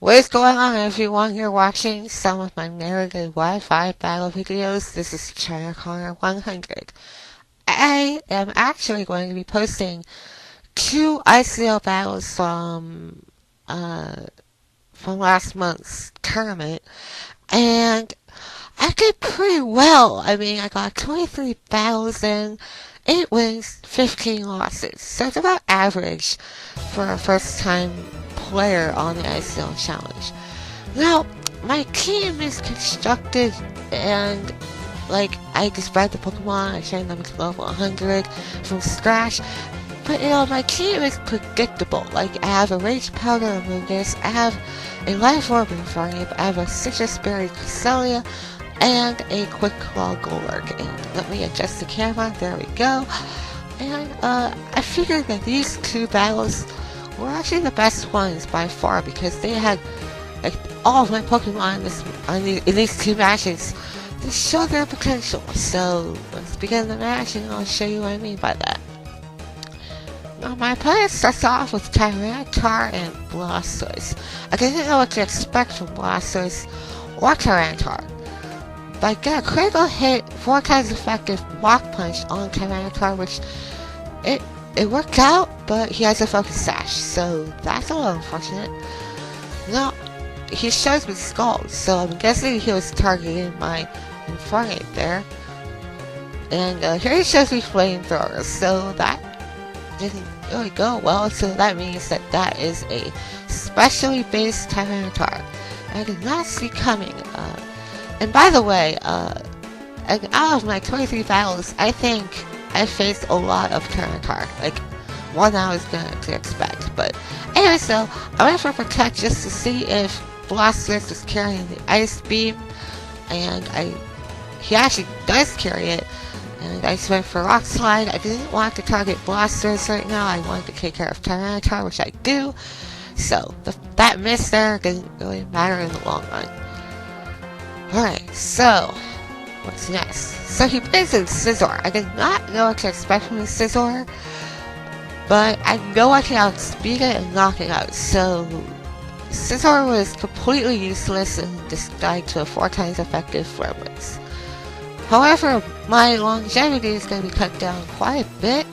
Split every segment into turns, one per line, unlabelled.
What is going on, everyone? You're watching some of my narrated Wi-Fi battle videos. This is TC100's. I am actually going to be posting 2 ICL battles from last month's tournament, and I did pretty well. I mean, I got 23 battles in, 8 wins, 15 losses. So it's about average for a first-time player on the ICL challenge. Now, my team is constructed and I just bred the Pokemon, I trained them to level 100 from scratch. But my team is predictable. I have a Rage Powder Amogus, I have a Life Orb Infernape, I have a Citrus Berry Cresselia, and a Quick Claw Golurk. And let me adjust the camera, there we go. And I figured that these 2 battles were actually the best ones by far, because they had all of my Pokemon in these 2 matches to show their potential. So let's begin the match and I'll show you what I mean by that. Now, my opponent starts off with Tyranitar and Blastoise. I didn't know what to expect from Blastoise or Tyranitar, but I get a critical hit, 4 times effective Rock Punch on Tyranitar, which it worked out, but he has a Focus Sash, so that's a little unfortunate. Now, he shows me Scald, so I'm guessing he was targeting my Infernape there. And here he shows me Flamethrower, so that didn't really go well, so that means that is a specially based Tyranitar. I did not see coming. And by the way, out of my 23 battles, I think I faced a lot of Tyranitar, more than I was going to expect. But anyway, so I went for Protect just to see if Blastoise was carrying the Ice Beam, and he actually does carry it. And I just went for Rock Slide. I didn't want to target Blastoise right now. I wanted to take care of Tyranitar, which I do. So that miss there didn't really matter in the long run. Alright, so what's next? So he plays in Scizor. I did not know what to expect from the Scizor, but I know I can outspeed it and knock it out. So Scizor was completely useless and just died to a 4 times effective Flamewings. However, my longevity is going to be cut down quite a bit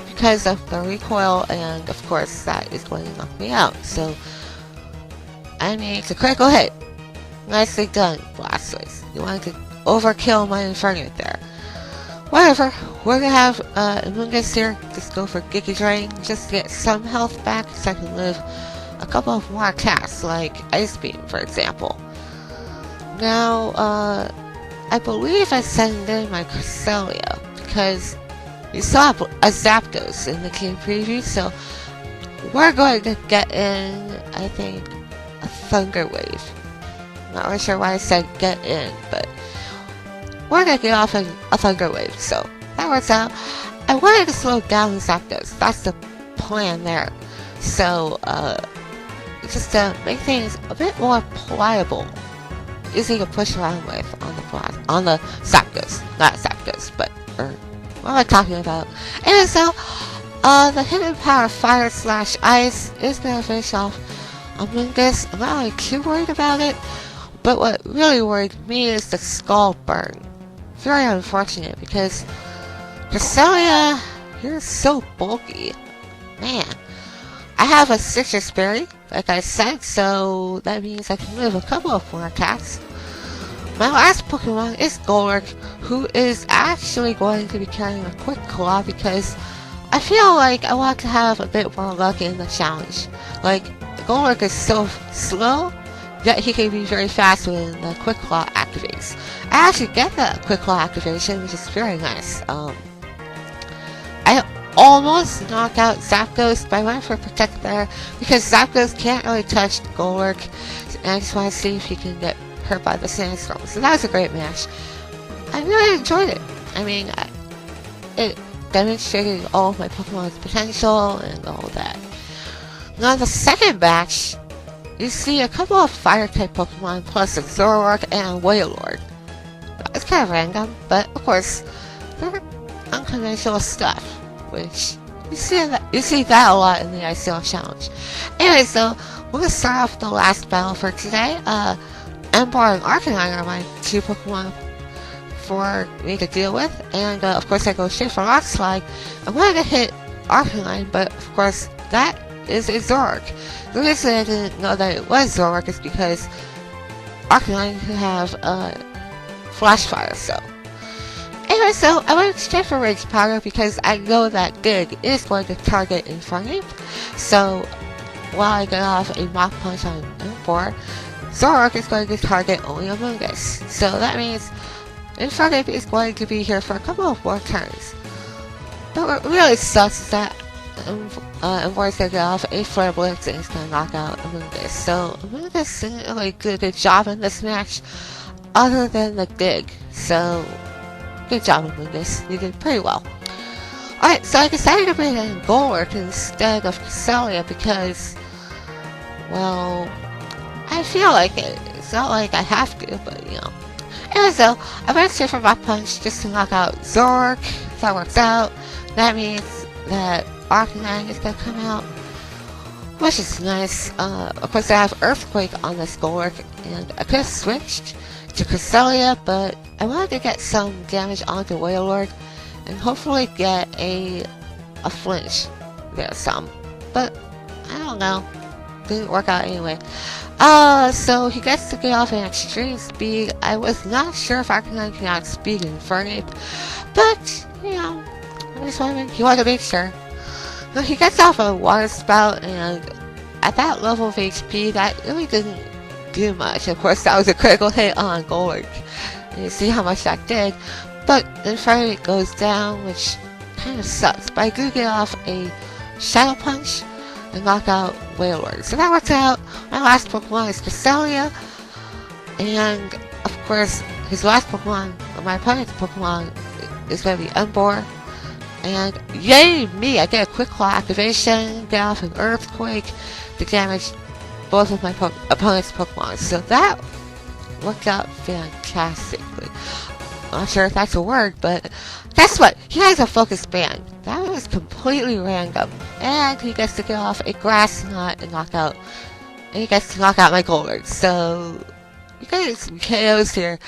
because of the recoil, and of course that is going to knock me out. So, I mean, it's a critical hit. Nicely done, Blastoise. You wanted to overkill my Infernape there. Whatever, we're going to have Amogus here just go for Giga Drain just to get some health back so I can live a couple of more attacks, like Ice Beam, for example. Now, I believe I sent in my Cresselia because you saw a Zapdos in the game preview, so we're going to get in, I think, a Thunder Wave. Not really sure why I said get in, but we're going to get off a Thunder Wave, so that works out. I wanted to slow down the Zapdos, that's the plan there. So, just to make things a bit more pliable, easy to push around with on the Zapdos, not Zapdos, but what am I talking about? Anyway, so the hidden power Fire / Ice is gonna finish off Amogus. I'm not really too worried about it, but what really worried me is the Skull Burn. Very unfortunate because Cresselia, you're so bulky, man. I have a Citrus Berry, like I said, so that means I can live a couple of more attacks. My last Pokemon is Golurk, who is actually going to be carrying a Quick Claw because I feel like I want to have a bit more luck in the challenge. Golurk is so slow, yet he can be very fast when the Quick Claw activates. I actually get the Quick Claw activation, which is very nice. I almost knocked out Zapdos, but I went for Protect there because Zapdos can't really touch Golurk, and I just want to see if he can get hurt by the Sandstorm. So that was a great match. I really enjoyed it. I mean, it demonstrated all of my Pokemon's potential and all that. Now, the second match, you see a couple of Fire-type Pokemon plus a Zoroark and a Wailord. It's kind of random, but of course, they're unconventional stuff, which you see that a lot in the ICL challenge. Anyway, so we're gonna start off with the last battle for today. Ember and Arcanine are my two Pokemon for me to deal with, and of course I go straight for Rock Slide. I wanted to hit Arcanine, but of course that is a Zoroark. The reason I didn't know that it was Zoroark is because Arcanine can have Flash Fire, so. Anyway, so I went straight for Rage Powder because I know that Dig is going to target Infernape. So while I get off a Mach Punch on Ember, Zoroark is going to target only Amoonguss. So that means Infernape is going to be here for a couple of more turns. But what really sucks is that Ember is going to get off a Flare Blitz and it's going to knock out Amoonguss. So Amoonguss didn't really do a good job in this match other than the Dig. So good job, Amoonguss. You did pretty well. Alright, so I decided to bring in Golurk instead of Cresselia because, well, I feel like it. It's not like I have to, but you know. Anyway, so I went straight for Rock Punch just to knock out Zoroark. If that works out, that means that Arcanine is going to come out, which is nice. Of course, I have Earthquake on this Golurk, and I could have switched to Cresselia, but I wanted to get some damage onto Wailord and hopefully get a flinch there some. But I don't know. Didn't work out anyway. So he gets to get off an extreme speed. I was not sure if Arcanine can outspeed Infernape, but you know, he wanted to make sure. So he gets off a Water Spout, and at that level of HP, that really didn't do much. Of course, that was a critical hit on Golurk. And you see how much that did. But Infernape goes down, which kind of sucks. But I do get off a Shadow Punch and knock out Wailord. So that works out. My last Pokemon is Cresselia. And of course, his last Pokemon, or my opponent's Pokemon, is going to be Ember. And yay me! I get a Quick Claw activation, get off an Earthquake to damage both of my opponent's Pokemon. So that worked out fantastically. I'm not sure if that's a word, but guess what? He has a Focus Band. That was completely random. And he gets to get off a Grass Knot and knock out. And he gets to knock out my Golurk. So you get some KOs here.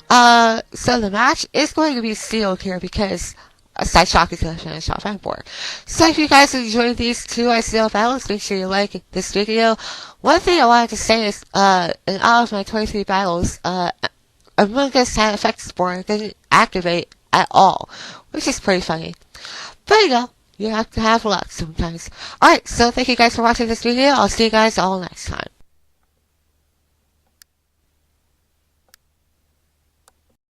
So the match is going to be sealed here because Psyshock is going to finish off Ember. So if you guys enjoyed these two ICL battles, make sure you like this video. One thing I wanted to say is, in all of my 23 battles, Amoonguss had Effect Spore and didn't activate at all, which is pretty funny. But you have to have luck sometimes. Alright, so thank you guys for watching this video. I'll see you guys all next time.